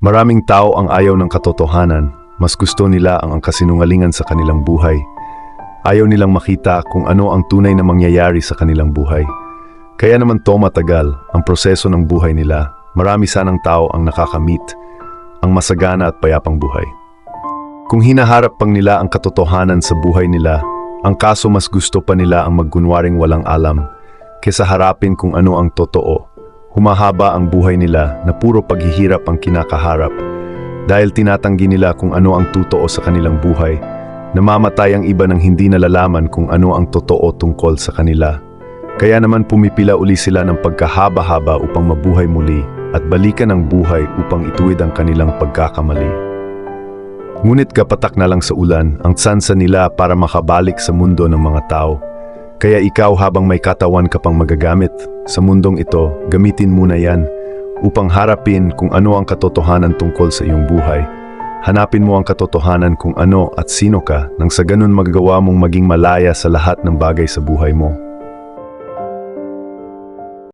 Maraming tao ang ayaw ng katotohanan. Mas gusto nila ang kasinungalingan sa kanilang buhay. Ayaw nilang makita kung ano ang tunay na mangyayari sa kanilang buhay. Kaya naman matagal ang proseso ng buhay nila. Marami sanang tao ang nakakamit ang masagana at payapang buhay. Kung hinaharap pang nila ang katotohanan sa buhay nila, ang kaso mas gusto pa nila ang magkunwaring walang alam kaysa harapin kung ano ang totoo. Humahaba ang buhay nila na puro paghihirap ang kinakaharap dahil tinatanggi nila kung ano ang totoo sa kanilang buhay. Namamatay ang iba nang hindi nalalaman kung ano ang totoo tungkol sa kanila. Kaya naman pumipila uli sila ng pagkahaba-haba upang mabuhay muli at balikan ang buhay upang ituwid ang kanilang pagkakamali. Ngunit kapatak na lang sa ulan ang tsansa nila para makabalik sa mundo ng mga tao. Kaya ikaw habang may katawan ka pang magagamit sa mundong ito, gamitin muna yan upang harapin kung ano ang katotohanan tungkol sa iyong buhay. Hanapin mo ang katotohanan kung ano at sino ka nang sa ganun magagawa mong maging malaya sa lahat ng bagay sa buhay mo.